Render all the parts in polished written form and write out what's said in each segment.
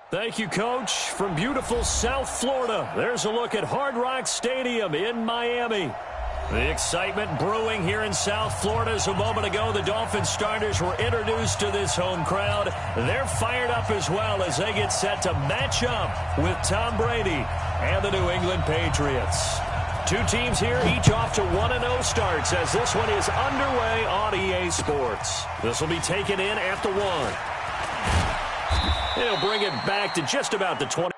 Thank you, Coach. From beautiful South Florida, there's a look at Hard Rock Stadium in Miami. The excitement brewing here in South Florida as a moment ago the Dolphins starters were introduced to this home crowd. They're fired up as well as they get set to match up with Tom Brady and the New England Patriots. Two teams here, each off to 1-0 starts as this one is underway on EA Sports. This will be taken in at the 1. He'll bring it back to just about the 20.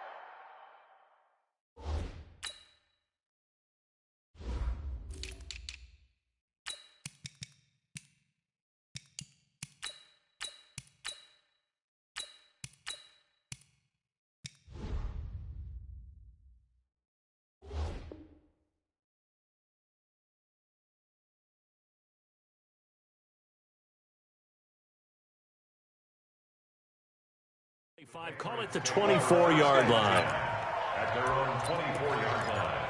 Call it the 24-yard line. At their own 24-yard line.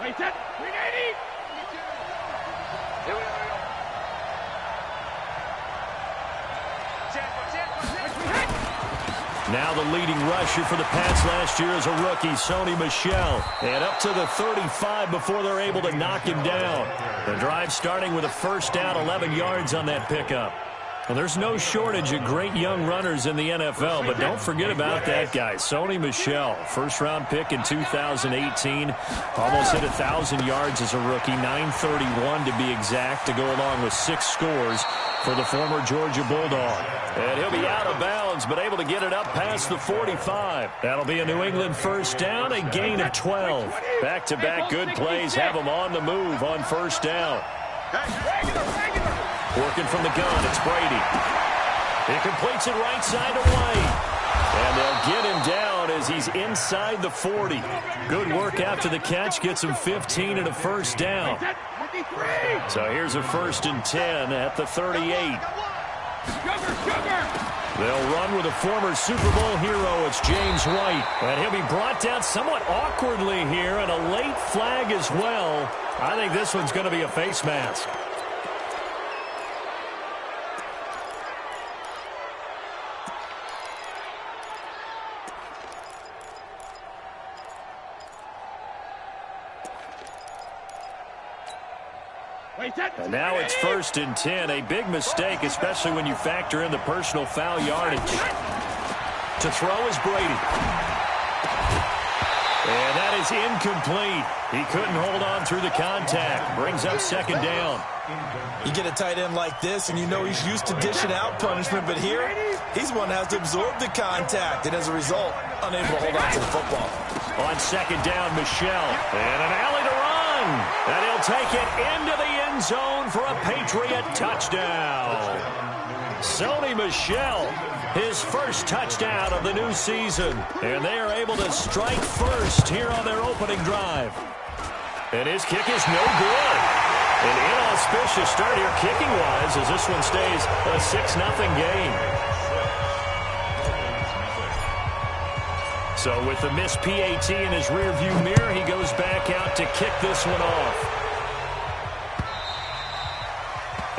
Wait, set, 380. Here we go. Now the leading rusher for the Pats last year is a rookie, Sony Michel. And up to the 35 before they're able to knock him down. The drive starting with a first down, 11 yards on that pickup. Well, there's no shortage of great young runners in the NFL, but don't forget about that guy, Sony Michel. First-round pick in 2018. Almost hit 1,000 yards as a rookie, 931 to be exact, to go along with 6 scores for the former Georgia Bulldog. And he'll be out of bounds, but able to get it up past the 45. That'll be a New England first down, a gain of 12. Back-to-back good plays have them on the move on first down. Working from the gun, it's Brady. He completes it right side to White. And they'll get him down as he's inside the 40. Good work after the catch, gets him 15 and a first down. So here's a 1st and 10 at the 38. They'll run with a former Super Bowl hero. It's James White. And he'll be brought down somewhat awkwardly here, and a late flag as well. I think this one's going to be a face mask. And now it's 1st and 10. A big mistake, especially when you factor in the personal foul yardage. To throw is Brady. And that is incomplete. He couldn't hold on through the contact. Brings up 2nd down. You get a tight end like this, and you know he's used to dishing out punishment, but here, he's one that has to absorb the contact, and as a result, unable to hold on to the football. On 2nd down, Michel. And an alley to run. And he'll take it into the end zone for a Patriot touchdown. Sony Michel, his first touchdown of the new season. And they are able to strike first here on their opening drive. And his kick is no good. An inauspicious start here kicking-wise as this one stays a 6-0 game. So with the missed PAT in his rearview mirror, he goes back out to kick this one off.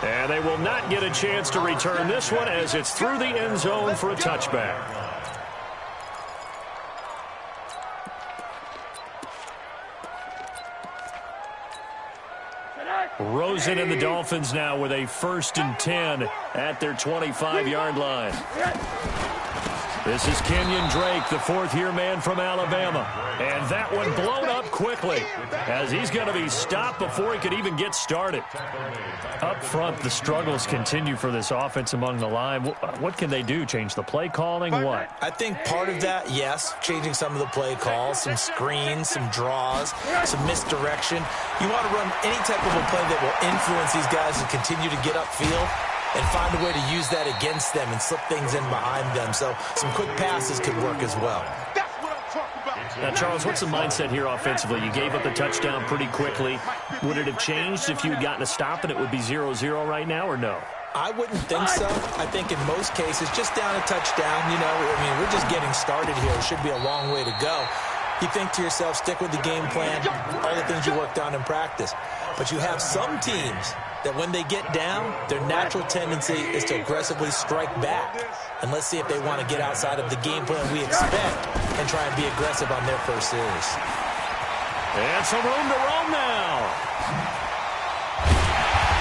And they will not get a chance to return this one as it's through the end zone for a touchback. Rosen and the Dolphins now with a 1st and 10 at their 25-yard line. This is Kenyon Drake, the 4th-year man from Alabama. And that one blown up quickly as he's going to be stopped before he could even get started. Up front, the struggles continue for this offense among the line. What can they do? Change the play calling? What? I think part of that, yes, changing some of the play calls, some screens, some draws, some misdirection. You want to run any type of a play that will influence these guys and continue to get upfield and find a way to use that against them and slip things in behind them. So some quick passes could work as well. That's what I'm talking about. Now, Charles, what's the mindset here offensively? You gave up the touchdown pretty quickly. Would it have changed if you had gotten a stop and it would be 0-0 right now, or no? I wouldn't think so. I think in most cases, just down a touchdown, you know, I mean, we're just getting started here. It should be a long way to go. You think to yourself, stick with the game plan, all the things you worked on in practice. But you have some teams that when they get down, their natural tendency is to aggressively strike back. And let's see if they want to get outside of the game plan we expect and try and be aggressive on their first series. And some room to roam now.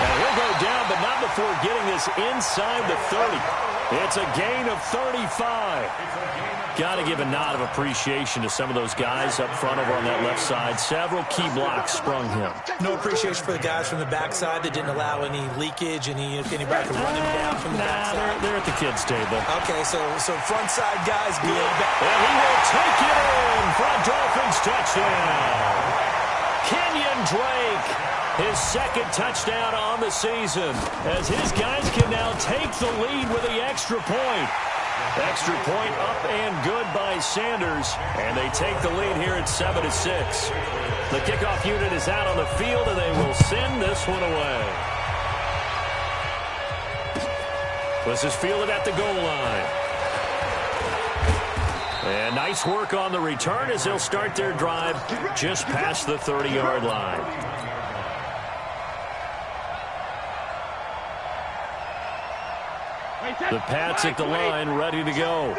And he'll go down, but not before getting this inside the 30. It's a gain of 35. Got to give a nod of appreciation to some of those guys up front over on that left side. Several key blocks sprung him. No appreciation for the guys from the backside that didn't allow any leakage, anybody could run him down from the backside. They're at the kids' table. Okay, so front side guys good. And he will take it in for a Dolphins touchdown. Kenyon Drake, his second touchdown on the season, as his guys can now take the lead with the extra point. Extra point up and good by Sanders, and they take the lead here at 7-6. The kickoff unit is out on the field, and they will send this one away. This is fielded at the goal line. And nice work on the return as they'll start their drive just past the 30-yard line. The Pats at the line, ready to go.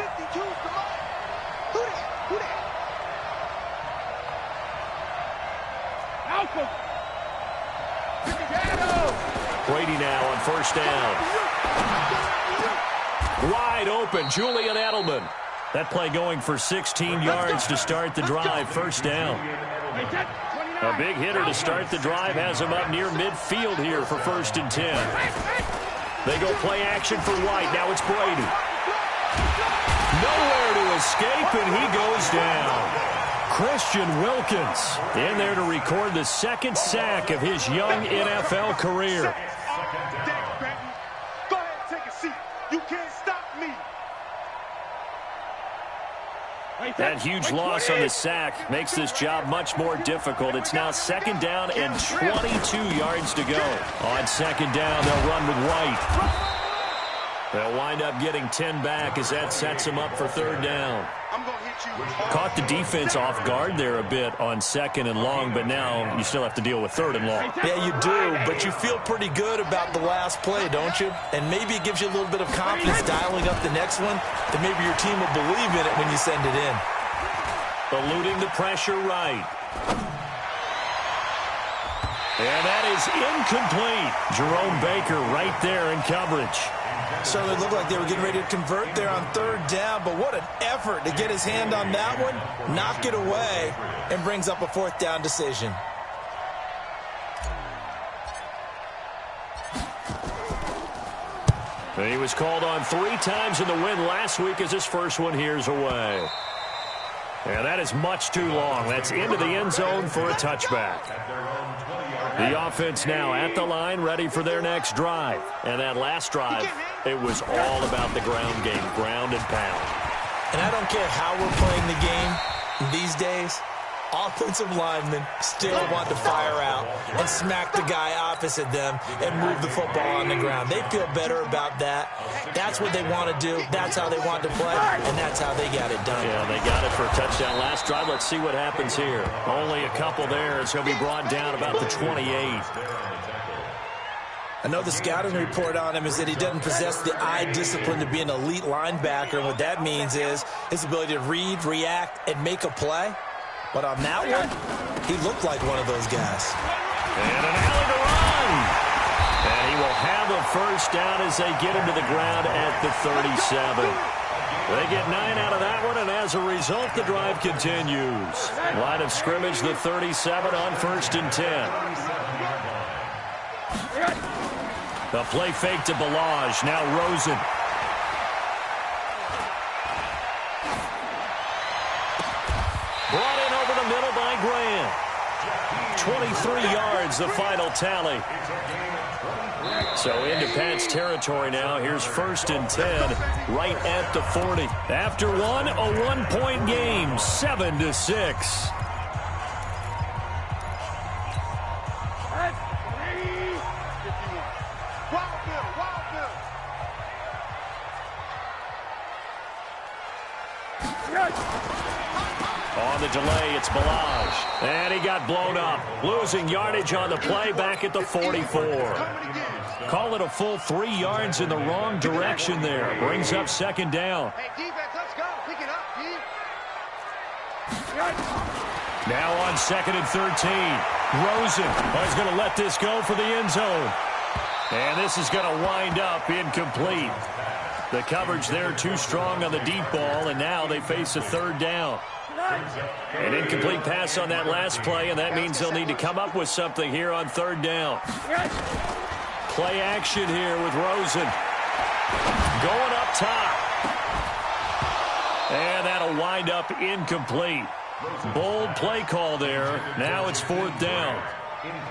Brady now on first down. Wide open, Julian Edelman. That play going for 16 yards to start the drive, first down. A big hitter to start the drive has him up near midfield here for 1st and 10. They go play action for White. Now it's Brady. Nowhere to escape, and he goes down. Christian Wilkins in there to record the second sack of his young NFL career. Go ahead and take a seat. You can't stop me. That huge loss on the sack makes this job much more difficult. It's now 2nd down and 22 yards to go. On 2nd down, they'll run with White. They'll wind up getting 10 back as that sets them up for 3rd down. Caught the defense off guard there a bit on 2nd and long, but now you still have to deal with 3rd and long. Yeah, you do, but you feel pretty good about the last play, don't you? And maybe it gives you a little bit of confidence dialing up the next one, that maybe your team will believe in it when you send it in. Eluding the pressure right. And that is incomplete. Jerome Baker right there in coverage. Certainly looked like they were getting ready to convert there on 3rd down, but what an effort to get his hand on that one, knock it away, and brings up a 4th down decision. He was called on 3 times in the win last week as his first one here's away. And that is much too long. That's into the end zone for a touchback. The offense now at the line, ready for their next drive. And that last drive, it was all about the ground game, ground and pound. And I don't care how we're playing the game these days, offensive linemen still want to fire out and smack the guy opposite them and move the football on the ground. They feel better about that. That's what they want to do. That's how they want to play, and that's how they got it done. Yeah, they got it for a touchdown last drive. Let's see what happens here. Only a couple there as he'll be brought down about the 28. I know the scouting report on him is that he doesn't possess the eye discipline to be an elite linebacker, and what that means is his ability to read, react, and make a play. But on that one, he looked like one of those guys. And an alley to run. And he will have a first down as they get him to the ground at the 37. They get 9 out of that one, and as a result, the drive continues. Line of scrimmage, the 37 on 1st and 10. The play fake to Balaj. Now Rosen. Brought in over the middle by Graham. 23 yards, the final tally. So into Pats territory now. Here's 1st and 10, right at the 40. After one, a 1-point game, 7-6. On the delay, it's Balaj. And he got blown up. Losing yardage on the play back at the 44. Call it a full 3 yards in the wrong direction there. Brings up second down. Hey, defense, let's go. Pick it up, D. Now on 2nd and 13. Rosen is going to let this go for the end zone. And this is going to wind up incomplete. The coverage there too strong on the deep ball, and now they face a 3rd down. An incomplete pass on that last play, and that means they'll need to come up with something here on 3rd down. Play action here with Rosen. Going up top. And that'll wind up incomplete. Bold play call there. Now it's 4th down.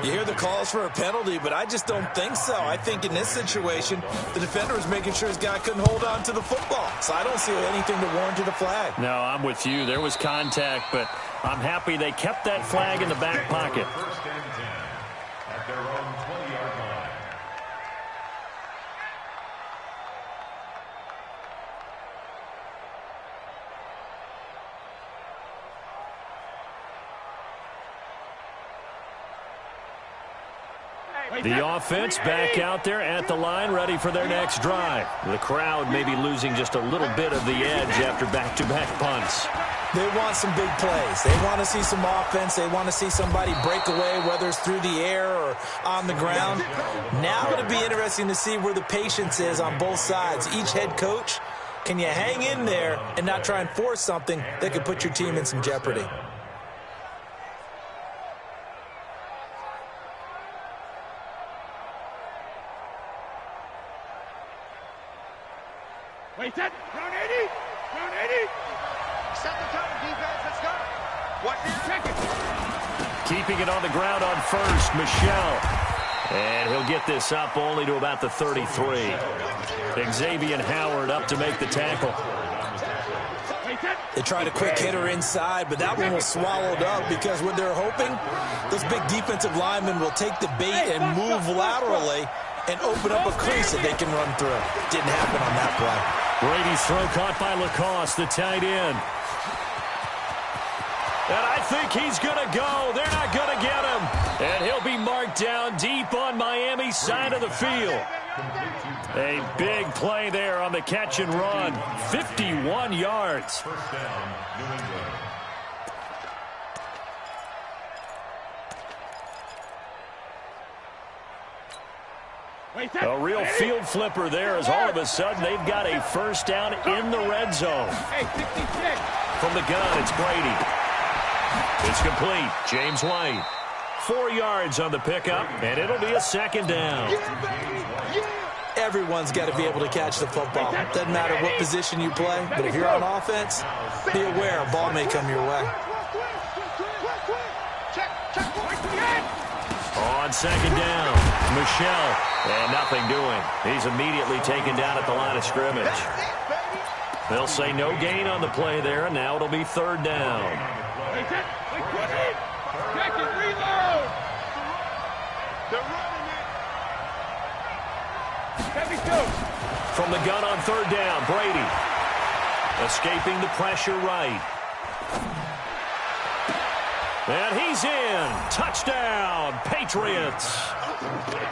You hear the calls for a penalty, but I just don't think so. I think in this situation, the defender was making sure his guy couldn't hold on to the football. So I don't see anything to warrant a flag. No, I'm with you. There was contact, but I'm happy they kept that flag in the back pocket. First and 10 at their own 20-yard line. The offense back out there at the line, ready for their next drive. The crowd may be losing just a little bit of the edge after back-to-back punts. They want some big plays. They want to see some offense. They want to see somebody break away, whether it's through the air or on the ground. Now it'll be interesting to see where the patience is on both sides. Each head coach, can you hang in there and not try and force something that could put your team in some jeopardy? Wait, set. Round 80. Round 80. Set the tone, defense. Let's go. What? Check it. Keeping it on the ground on first, Michelle. And he'll get this up only to about the 33. Xavier Howard up to make the tackle. They tried a quick hitter inside, but that one was swallowed up because what they're hoping, those big defensive linemen will take the bait and move laterally and open up a crease that they can run through. Didn't happen on that play. Brady's throw caught by Lacoste, the tight end. And I think he's going to go. They're not going to get him. And he'll be marked down deep on Miami's side of the field. A big play there on the catch and run. 51 yards. First down, New England. A real field flipper there as all of a sudden they've got a first down in the red zone. From the gun, it's Brady. It's complete. James White. 4 yards on the pickup, and it'll be a second down. Everyone's got to be able to catch the football. Doesn't matter what position you play, but if you're on offense, be aware a ball may come your way. On second down, Michelle, and nothing doing. He's immediately taken down at the line of scrimmage. They'll say no gain on the play there, and now it'll be third down. From the gun on third down, Brady. Escaping the pressure right. And he's in. Touchdown, Patriots.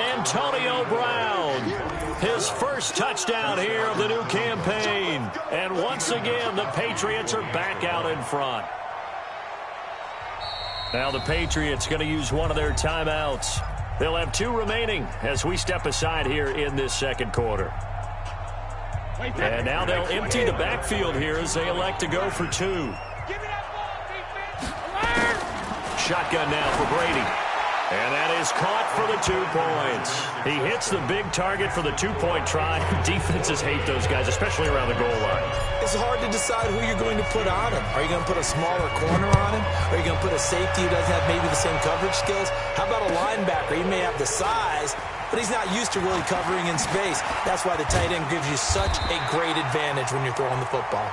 Antonio Brown. His first touchdown here of the new campaign. And once again, the Patriots are back out in front. Now the Patriots going to use one of their timeouts. They'll have 2 remaining as we step aside here in this second quarter. And now they'll empty the backfield here as they elect to go for 2. Shotgun now for Brady. And that is caught for the 2 points. He hits the big target for the 2-point try. Defenses hate those guys, especially around the goal line. It's hard to decide who you're going to put on him. Are you going to put a smaller corner on him? Are you going to put a safety who doesn't have maybe the same coverage skills? How about a linebacker? He may have the size, but he's not used to really covering in space. That's why the tight end gives you such a great advantage when you're throwing the football.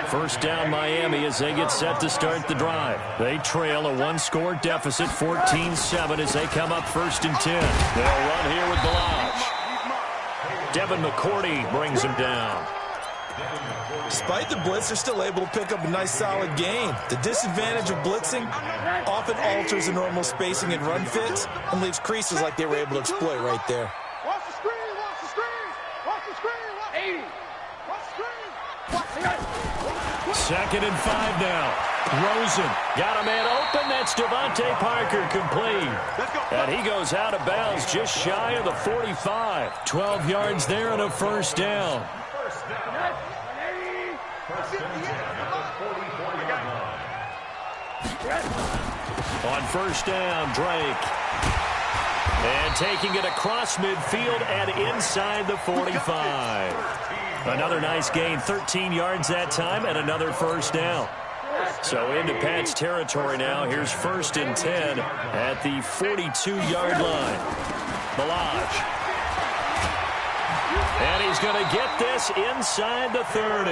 First down Miami as they get set to start the drive. They trail a 1-score deficit, 14-7 as they come up first and 10. They'll run here with Balaj. Devin McCourty brings him down. Despite the blitz, they're still able to pick up a nice solid gain. The disadvantage of blitzing often alters the normal spacing and run fits and leaves creases like they were able to exploit right there. Watch the screen, watch the screen, watch the screen, watch 80. Watch the screen. Second and 5 now. Rosen got a man open. That's Devontae Parker complete. And he goes out of bounds just shy of the 45. 12 yards there and a first down. On first down, Drake. And taking it across midfield and inside the 45. Another nice gain, 13 yards that time, and another first down. So into Pat's territory now. Here's first and 10 at the 42-yard line. Balaj. And he's going to get this inside the 30.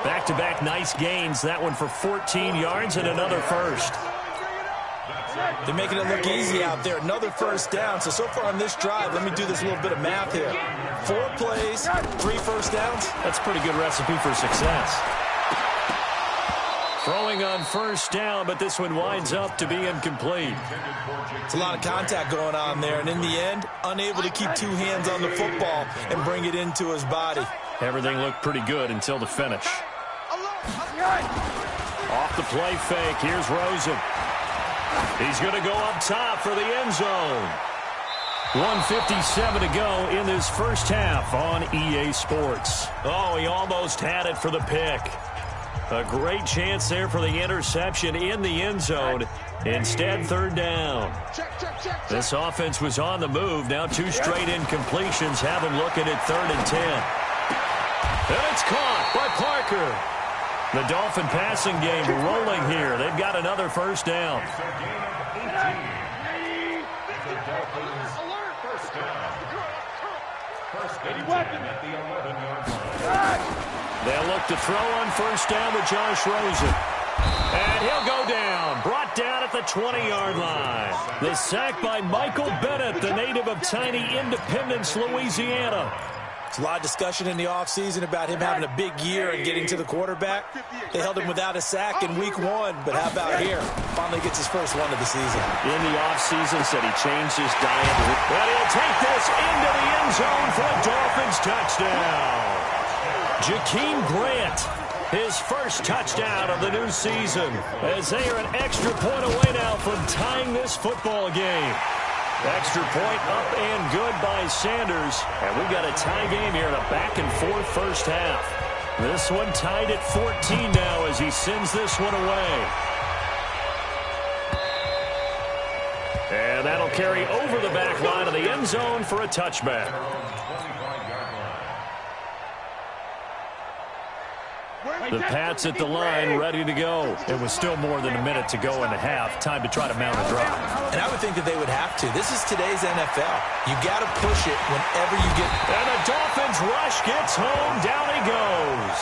Back-to-back nice gains. That one for 14 yards and another first. They're making it look easy out there. Another first down. So far on this drive, let me do this little bit of math here. 4 plays, 3 first downs. That's a pretty good recipe for success. Throwing on first down, but this one winds up to be incomplete. It's a lot of contact going on there, and in the end, unable to keep 2 hands on the football and bring it into his body. Everything looked pretty good until the finish. Off the play fake, here's Rosen. He's going to go up top for the end zone. 1:57 to go in this first half on EA Sports. Oh, he almost had it for the pick. A great chance there for the interception in the end zone. Instead, third down. This offense was on the move. Now 2 straight incompletions have him looking at 3rd and 10. And it's caught by Parker. The Dolphin passing game rolling here. They've got another first down. They'll look to throw on first down with Josh Rosen. And he'll go down. Brought down at the 20-yard line. The sack by Michael Bennett, the native of tiny Independence, Louisiana. There's a lot of discussion in the offseason about him having a big year and getting to the quarterback. They held him without a sack in week 1, but how about here? Finally gets his first one of the season. In the offseason, said he changed his diet. And he'll take this into the end zone for a Dolphins touchdown. Jakeem Grant, his first touchdown of the new season, as they are an extra point away now from tying this football game. Extra point up and good by Sanders. And we've got a tie game here in a back-and-forth first half. This one tied at 14 now as he sends this one away. And that'll carry over the back line of the end zone for a touchback. The Pats at the line, ready to go. It was still more than a minute to go in the half. Time to try to mount a drive. And I would think that they would have to. This is today's NFL. You got to push it whenever you get. And the Dolphins rush gets home. Down he goes.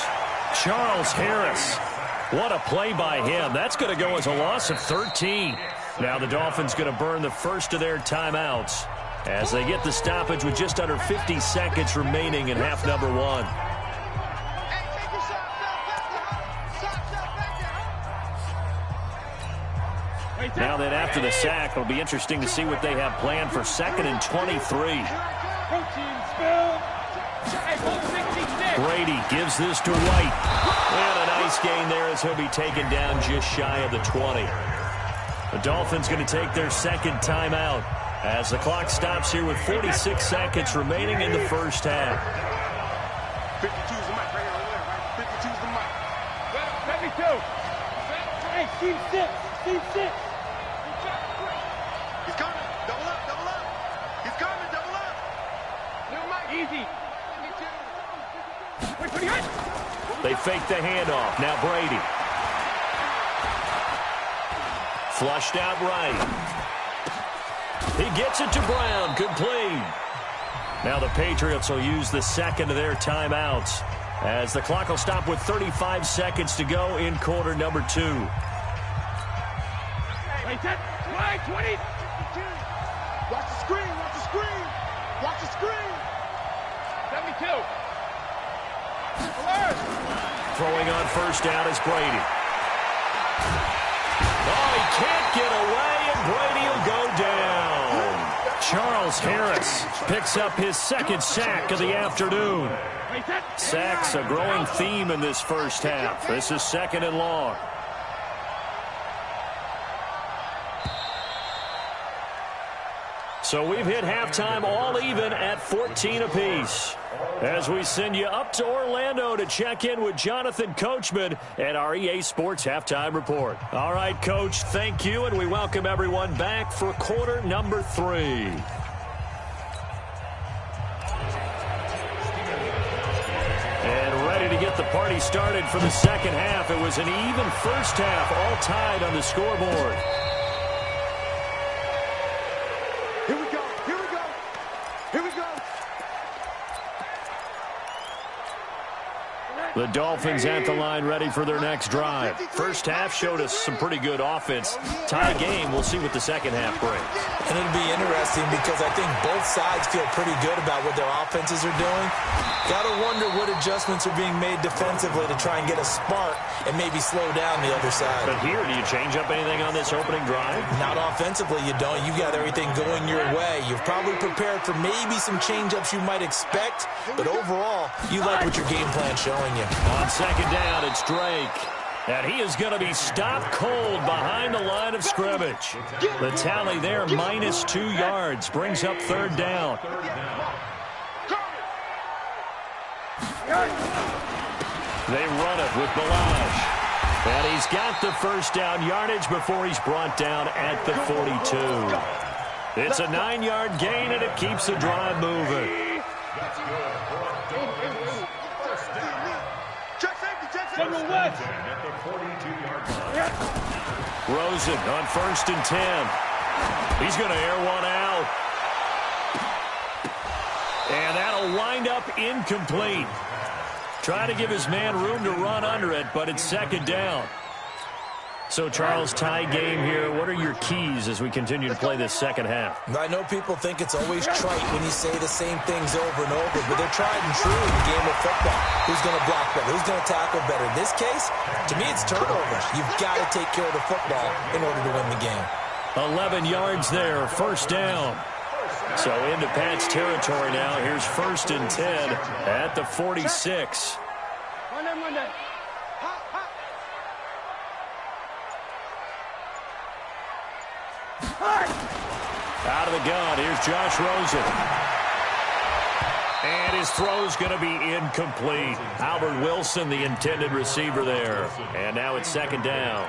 Charles Harris. What a play by him. That's going to go as a loss of 13. Now the Dolphins going to burn the first of their timeouts as they get the stoppage with just under 50 seconds remaining in half number 1. Now then, after the sack, it'll be interesting to see what they have planned for 2nd and 23. Brady gives this to White. And a nice gain there as he'll be taken down just shy of the 20. The Dolphins going to take their second timeout as the clock stops here with 46 seconds remaining in the first half. 52's the mic right here. 52's the mic. 52. Hey, Steve 6. Steve 6. He's coming. Double up, double up. He's coming, double up. New mic. Easy. Wait for the hit. They fake the handoff. Now Brady. Flushed out right. He gets it to Brown. Complete. Now the Patriots will use the second of their timeouts as the clock will stop with 35 seconds to go in quarter number 2. Wait, 10, 20. Watch the screen, watch the screen. Watch the screen. 72. Throwing on first down is Brady. Oh, he can't get away, and Brady will go down. Charles Harris picks up his second sack of the afternoon. Sacks a growing theme in this first half. This is 2nd and long. So we've hit halftime all even at 14 apiece. As we send you up to Orlando to check in with Jonathan Coachman at our EA Sports Halftime Report. All right, Coach, thank you, and we welcome everyone back for quarter number 3. And ready to get the party started for the second half. It was an even first half, all tied on the scoreboard. The Dolphins at the line ready for their next drive. First half showed us some pretty good offense. Tie game, we'll see what the second half brings. And it'll be interesting because I think both sides feel pretty good about what their offenses are doing. Got to wonder what adjustments are being made defensively to try and get a spark and maybe slow down the other side. But here, do you change up anything on this opening drive? Not offensively, you don't. You've got everything going your way. You've probably prepared for maybe some change-ups you might expect, but overall, you like what your game plan's showing you. On second down, it's Drake. And he is going to be stopped cold behind the line of scrimmage. The tally there, -2 yards, brings up 3rd down. They run it with Balaj. And he's got the first down yardage before he's brought down at the 42. It's a 9-yard gain, and it keeps the drive moving. Rosen on 1st and 10. He's going to air one out. And that'll wind up incomplete. Trying to give his man room to run under it, but it's 2nd down. So, Charles, tie game here. What are your keys as we continue to play this second half? I know people think it's always trite when you say the same things over and over, but they're tried and true in the game of football. Who's going to block better? Who's going to tackle better? In this case, to me, it's turnovers. You've got to take care of the football in order to win the game. 11 yards there, 1st down. So into Pat's territory now. Here's 1st and 10 at the 46. Out of the gun, here's Josh Rosen. And his throw's going to be incomplete. Albert Wilson, the intended receiver there. And now it's 2nd down.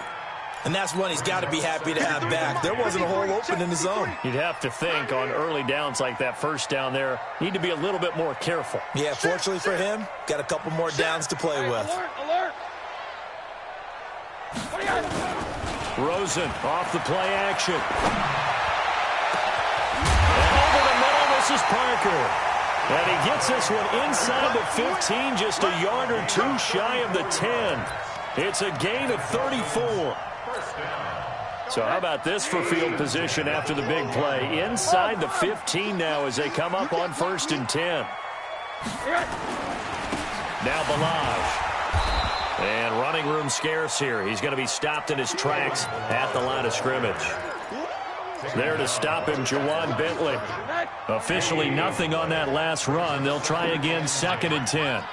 And that's one he's got to be happy to have back. There wasn't a hole open in his zone. You'd have to think on early downs like that, 1st down there, need to be a little bit more careful. Yeah, fortunately for him, got a couple more downs to play with. Rosen off the play action. And over the middle, this is Parker. And he gets this one inside the 15, just a yard or 2 shy of the 10. It's a gain of 34. So how about this for field position after the big play? Inside the 15 now as they come up on 1st and 10. Now Balaj. And running room scarce here. He's going to be stopped in his tracks at the line of scrimmage. There to stop him, Jawan Bentley. Officially nothing on that last run. They'll try again, 2nd and 10.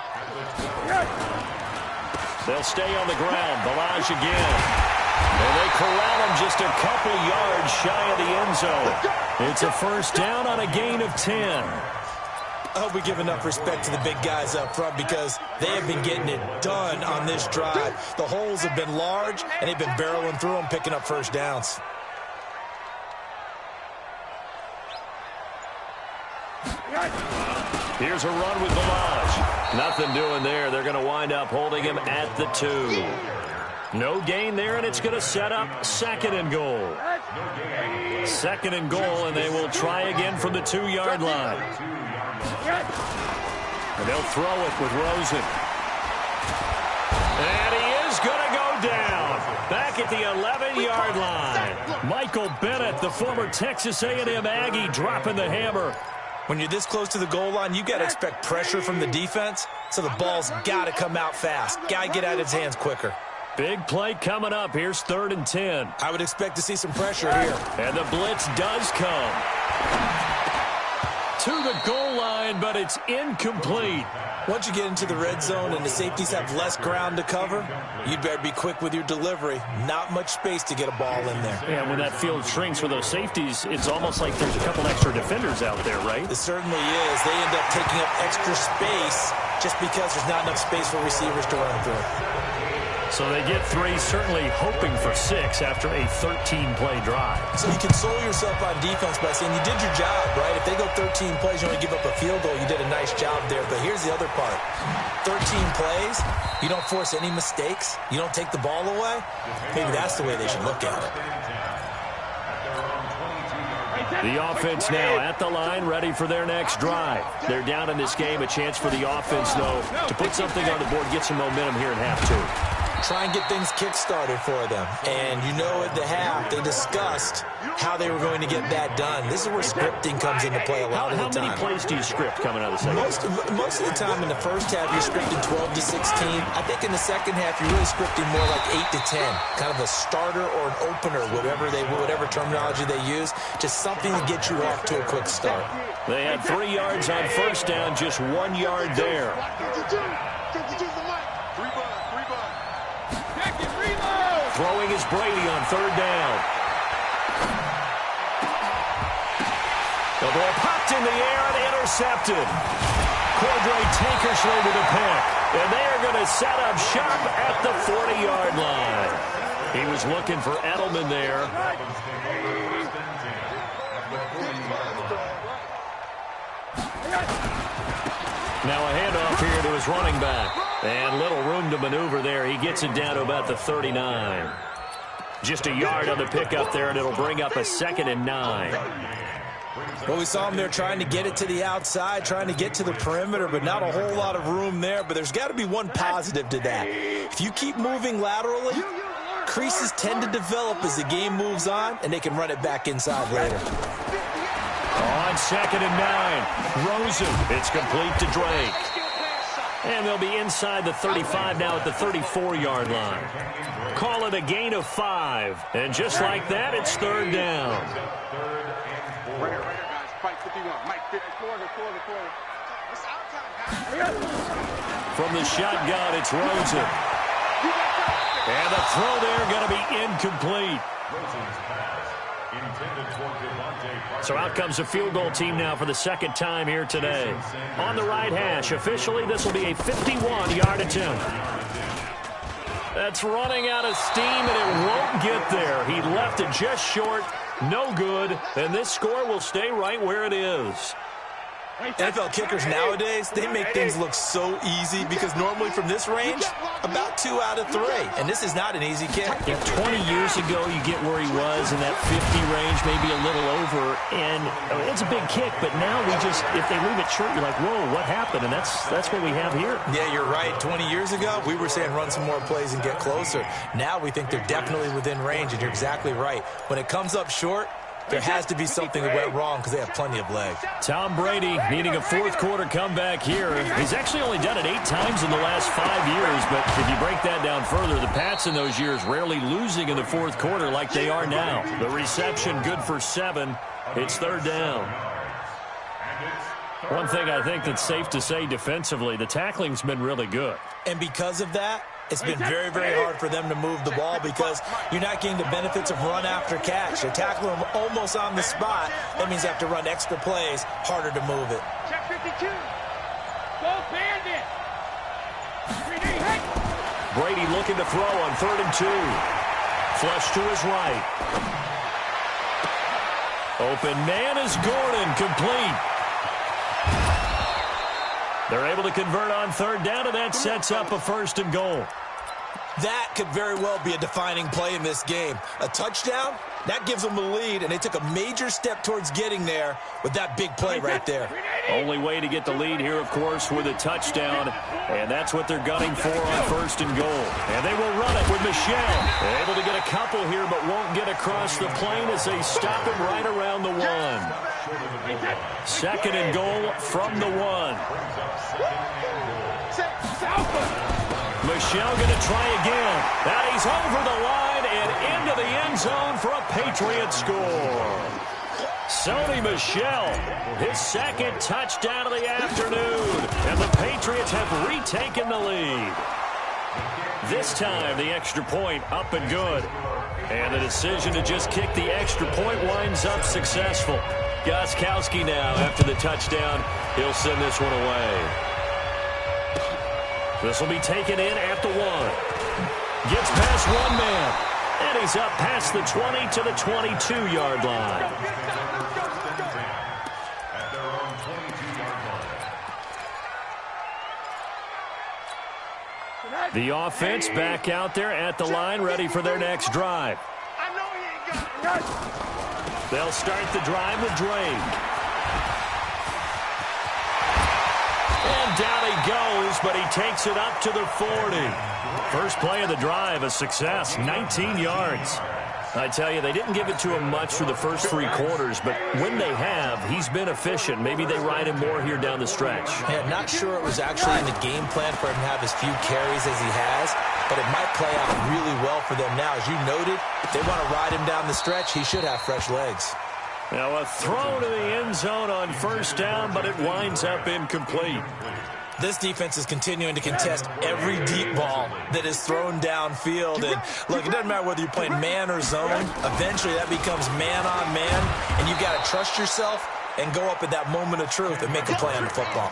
They'll stay on the ground. Balaj again. And they corral him just a couple yards shy of the end zone. It's a 1st down on a gain of 10. I hope we give enough respect to the big guys up front because they have been getting it done on this drive. The holes have been large, and they've been barreling through them, picking up 1st downs. Here's a run with Balaj. Nothing doing there. They're going to wind up holding him at the 2. No gain there, and it's going to set up 2nd and goal. 2nd and goal, and they will try again from the 2-yard line. And they'll throw it with Rosen. And he is going to go down. Back at the 11-yard line. Michael Bennett, the former Texas A&M Aggie, dropping the hammer. When you're this close to the goal line, you've got to expect pressure from the defense, so the ball's got to come out fast. Got to get out of his hands quicker. Big play coming up. Here's 3rd and 10. I would expect to see some pressure here. And the blitz does come. To the goal line, but it's incomplete. Once you get into the red zone and the safeties have less ground to cover, you'd better be quick with your delivery. Not much space to get a ball in there. Yeah, when that field shrinks with those safeties, it's almost like there's a couple extra defenders out there, right? It certainly is. They end up taking up extra space just because there's not enough space for receivers to run through. So they get 3, certainly hoping for 6 after a 13-play drive. So you console yourself on defense by saying you did your job, right? If they go 13 plays, you only give up a field goal, you did a nice job there. But here's the other part. 13 plays, you don't force any mistakes, you don't take the ball away. Maybe that's the way they should look at it. The offense now at the line, ready for their next drive. They're down in this game. A chance for the offense, though, to put something on the board, get some momentum here in half 2. Try and get things kick-started for them. And you know at the half, they discussed how they were going to get that done. This is where scripting comes into play a lot of the time. How many plays do you script coming out of the second? Most of the time in the first half, you're scripting 12 to 16. I think in the second half, you're really scripting more like 8 to 10. Kind of a starter or an opener, whatever terminology they use. Just something to get you off to a quick start. They had 3 yards on first down, just 1 yard there. Throwing is Brady on 3rd down. The ball popped in the air and intercepted. Cordray Tankersley with a pick. And they are going to set up shop at the 40-yard line. He was looking for Edelman there. Now a handoff here to his running back. And little room to maneuver there. He gets it down to about the 39. Just a yard on the pickup there, and it'll bring up a 2nd and 9. Well, we saw him there trying to get it to the outside, trying to get to the perimeter, but not a whole lot of room there. But there's got to be one positive to that. If you keep moving laterally, creases tend to develop as the game moves on, and they can run it back inside later. On 2nd and 9, Rosen. It's complete to Drake. And they'll be inside the 35 now at the 34-yard line. Call it a gain of 5. And just like that, it's 3rd down. From the shotgun, it's Rosen. And the throw there going to be incomplete. So out comes the field goal team now for the 2nd time here today. On the right hash, officially, this will be a 51-yard attempt. That's running out of steam, and it won't get there. He left it just short, no good, and this score will stay right where it is. NFL kickers nowadays, they make things look so easy because normally from this range, about 2 out of 3. And this is not an easy kick. Yeah, 20 years ago, you get where he was in that 50 range, maybe a little over. And it's a big kick, but now we just, if they leave it short, you're like, whoa, what happened? And that's what we have here. Yeah, you're right. 20 years ago, we were saying run some more plays and get closer. Now we think they're definitely within range, and you're exactly right. When it comes up short, there has to be something that went wrong because they have plenty of leg. Tom Brady needing a 4th quarter comeback here. He's actually only done it 8 times in the last 5 years, but if you break that down further, the Pats in those years rarely losing in the 4th quarter like they are now. The reception good for 7. It's 3rd down. One thing I think that's safe to say defensively, the tackling's been really good. And because of that, it's been very, very hard for them to move the ball because you're not getting the benefits of run after catch. They're tackling them almost on the spot. That means they have to run extra plays, harder to move it. Check 52. Go Bandit. Brady looking to throw on 3rd and 2. Flush to his right. Open man is Gordon, complete. They're able to convert on 3rd down, and that sets up a 1st and goal. That could very well be a defining play in this game. A touchdown, that gives them the lead, and they took a major step towards getting there with that big play right there. Only way to get the lead here, of course, with a touchdown. And that's what they're gunning for on 1st and goal. And they will run it with Michel. Able to get a couple here, but won't get across the plane as they stop him right around the 1. 2nd and goal from the 1. Michel going to try again. And he's over the line and into the end zone for a Patriots score. Sony Michel, his 2nd touchdown of the afternoon. And the Patriots have retaken the lead. This time, the extra point up and good. And the decision to just kick the extra point winds up successful. Gostkowski now, after the touchdown, he'll send this one away. This will be taken in at the 1. Gets past one man. And he's up past the 20 to the 22-yard line. The offense back out there at the line, ready for their next drive. They'll start the drive with Drake. And down he goes, but he takes it up to the 40. First play of the drive, a success, 19 yards. I tell you, they didn't give it to him much for the first 3 quarters, but when they have, he's been efficient. Maybe they ride him more here down the stretch. Yeah, not sure it was actually in the game plan for him to have as few carries as he has, but it might play out really well for them now. As you noted, if they want to ride him down the stretch, he should have fresh legs. Now a throw to the end zone on 1st down, but it winds up incomplete. This defense is continuing to contest every deep ball that is thrown downfield. And look, it doesn't matter whether you're playing man or zone. Eventually, that becomes man on man, and you've got to trust yourself and go up at that moment of truth and make a play on the football.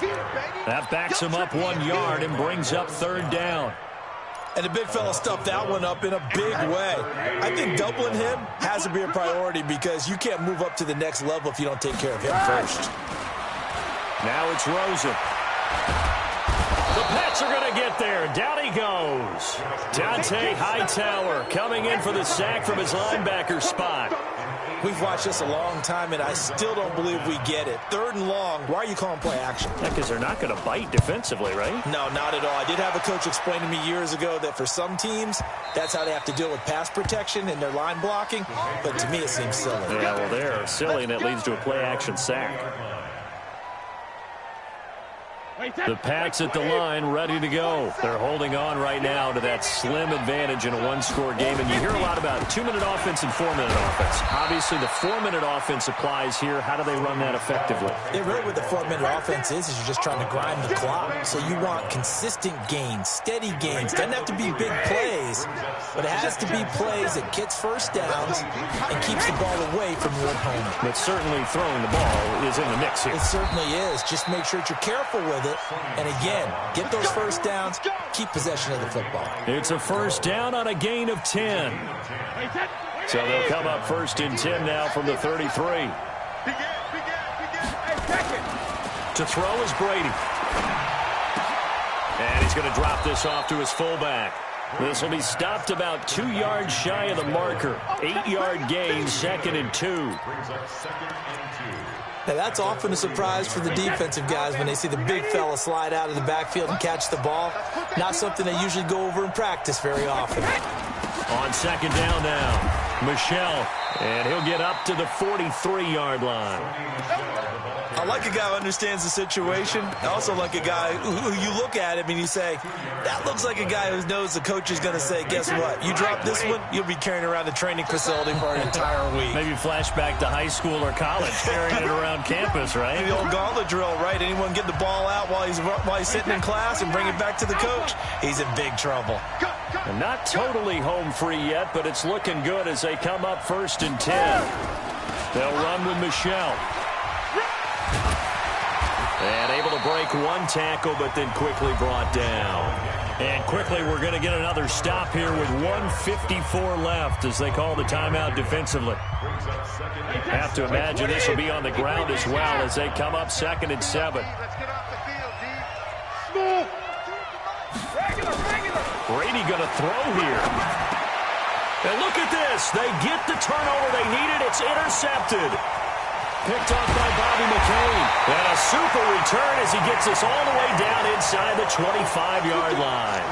That backs him up 1 yard and brings up 3rd down. And the big fella stuffed that one up in a big way. I think doubling him has to be a priority because you can't move up to the next level if you don't take care of him first. Now it's Rosen. The Pats are going to get there. Down he goes. Dante Hightower coming in for the sack from his linebacker spot. We've watched this a long time, and I still don't believe we get it. 3rd and long, why are you calling play action? Because they're not going to bite defensively, right? No, not at all. I did have a coach explain to me years ago that for some teams, that's how they have to deal with pass protection and their line blocking. But to me, it seems silly. Yeah, well, they're silly, and it leads to a play action sack. The Pats at the line, ready to go. They're holding on right now to that slim advantage in a 1-score game. And you hear a lot about 2-minute offense and 4-minute offense. Obviously, the 4-minute offense applies here. How do they run that effectively? Yeah, really what the 4-minute offense is you're just trying to grind the clock. So you want consistent gains, steady gains. Doesn't have to be big plays, but it has to be plays that gets first downs and keeps the ball away from your opponent. But certainly throwing the ball is in the mix here. It certainly is. Just make sure that you're careful with it. And again, get those first downs, keep possession of the football. It's a 1st down on a gain of 10. So they'll come up 1st and 10 now from the 33. To throw is Brady. And he's going to drop this off to his fullback. This will be stopped about 2 yards shy of the marker. 8-yard gain, 2nd and 2. Now, that's often a surprise for the defensive guys when they see the big fella slide out of the backfield and catch the ball. Not something they usually go over in practice very often. On 2nd down now, Michel, and he'll get up to the 43-yard line. I like a guy who understands the situation. I also like a guy who you look at him and you say, that looks like a guy who knows the coach is going to say, guess what? You drop this one, you'll be carrying around the training facility for an entire week. Maybe flashback to high school or college, carrying it around campus, right? The old gauntlet drill, right? Anyone get the ball out while he's sitting in class and bring it back to the coach? He's in big trouble. And not totally home free yet, but it's looking good as they come up 1st and 10. They'll run with Michel. And able to break one tackle, but then quickly brought down. And quickly, we're going to get another stop here with 1:54 left as they call the timeout defensively. Have to imagine this will be on the ground as well as they come up 2nd and 7. Brady going to throw here. And look at this. They get the turnover they needed. It's intercepted. picked off by Bobby McCain. And a super return as he gets us all the way down inside the 25-yard line.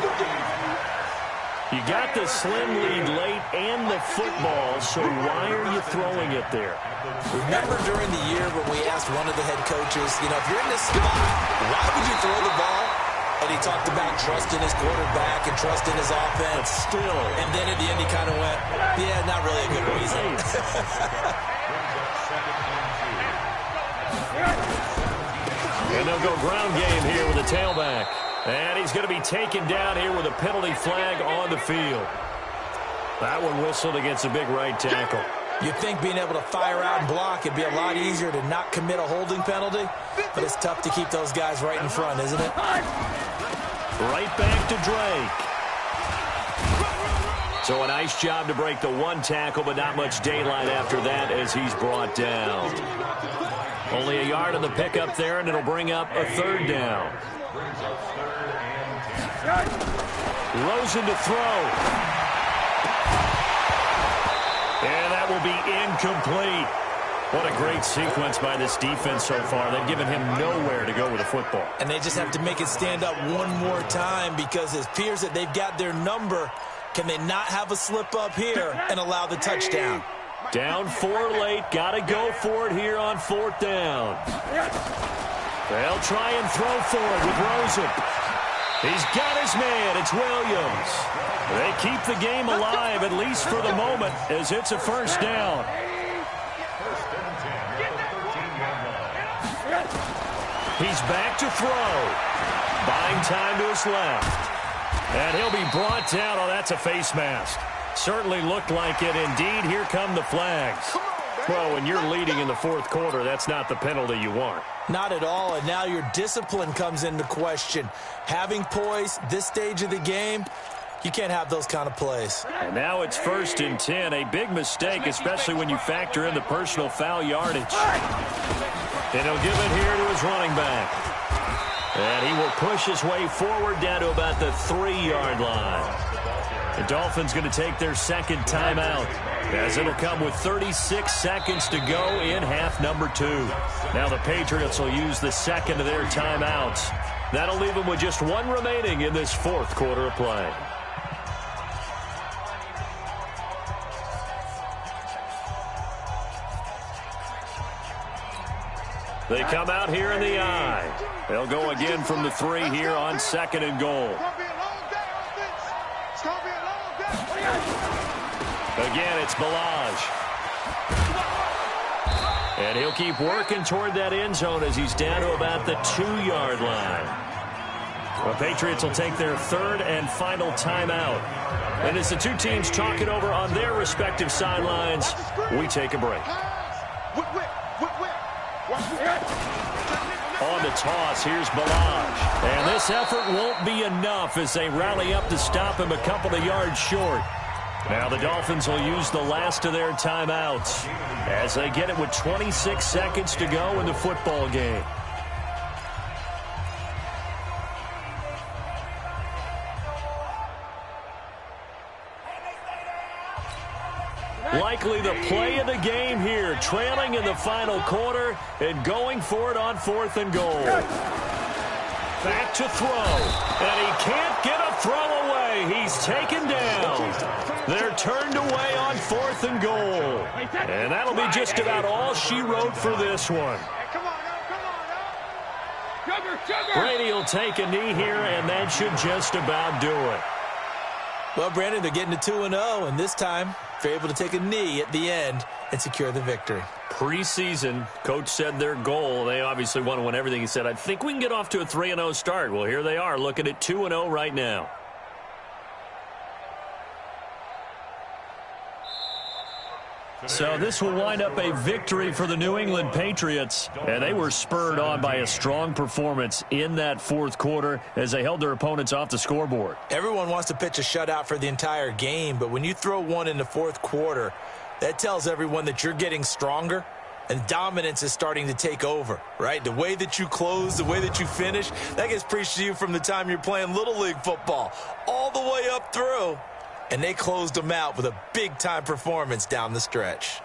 You got the slim lead late and the football, so why are you throwing it there? Remember during the year when we asked one of the head coaches, if you're in this spot, why would you throw the ball? And he talked about trusting his quarterback and trusting his offense. But still. And then at the end he kind of went, yeah, not really a good reason. And they'll go ground game here with a tailback. And he's going to be taken down here with a penalty flag on the field. That one whistled against a big right tackle. You'd think being able to fire out and block would be a lot easier to not commit a holding penalty, but it's tough to keep those guys right in front, isn't it? Right back to Drake. So a nice job to break the one tackle, but not much daylight after that as he's brought down. Only a yard on the pickup there, and it'll bring up a third down. Rosen to throw. And that will be incomplete. What a great sequence by this defense so far. They've given him nowhere to go with the football. And they just have to make it stand up one more time because it appears that they've got their number. Can they not have a slip up here and allow the touchdown? Down 4 late. Got to go for it here on 4th down. They'll try and throw for it with Rosen. He's got his man. It's Williams. They keep the game alive, at least for the moment, as it's a first down. He's back to throw. Buying time to his left. And he'll be brought down. Oh, that's a face mask. Certainly looked like it. Indeed, here come the flags. Well, when you're leading in the 4th quarter, that's not the penalty you want. Not at all, and now your discipline comes into question. Having poise this stage of the game, you can't have those kind of plays. And now it's 1st and 10. A big mistake, especially when you factor in the personal foul yardage. And he'll give it here to his running back. And he will push his way forward down to about the 3-yard line. The Dolphins going to take their second timeout, as it'll come with 36 seconds to go in half number 2. Now the Patriots will use the second of their timeouts. That'll leave them with just 1 remaining in this 4th quarter of play. They come out here in the I. They'll go again from the 3 here on 2nd and goal. Again, it's Balaj. And he'll keep working toward that end zone as he's down to about the 2-yard line. The Patriots will take their 3rd and final timeout. And as the two teams talk it over on their respective sidelines, we take a break. On the toss, here's Balaj. And this effort won't be enough as they rally up to stop him a couple of yards short. Now the Dolphins will use the last of their timeouts as they get it with 26 seconds to go in the football game. Likely the play of the game here, trailing in the final quarter and going for it on 4th and goal. Back to throw, and he can't get a throw away. He's taken down. They're turned away on 4th and goal. And that'll be just about all she wrote for this one. Brady will take a knee here, and that should just about do it. Well, Brandon, they're getting to 2-0, and this time they're able to take a knee at the end and secure the victory. Preseason, coach said their goal, they obviously want to win everything. He said, I think we can get off to a 3-0 start. Well, here they are looking at 2-0 right now. So this will wind up a victory for the New England Patriots, and they were spurred on by a strong performance in that 4th quarter as they held their opponents off the scoreboard. Everyone wants to pitch a shutout for the entire game, but when you throw one in the 4th quarter, that tells everyone that you're getting stronger and dominance is starting to take over, right? The way that you close, the way that you finish, that gets preached to you from the time you're playing Little League football all the way up through. And they closed them out with a big-time performance down the stretch.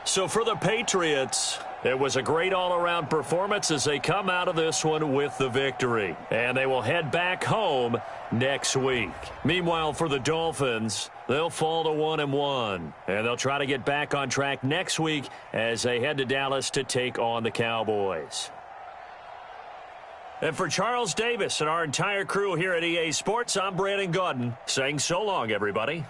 So for the Patriots, it was a great all-around performance as they come out of this one with the victory. And they will head back home next week. Meanwhile, for the Dolphins, they'll fall to 1-1. And they'll try to get back on track next week as they head to Dallas to take on the Cowboys. And for Charles Davis and our entire crew here at EA Sports, I'm Brandon Gaudin saying so long, everybody.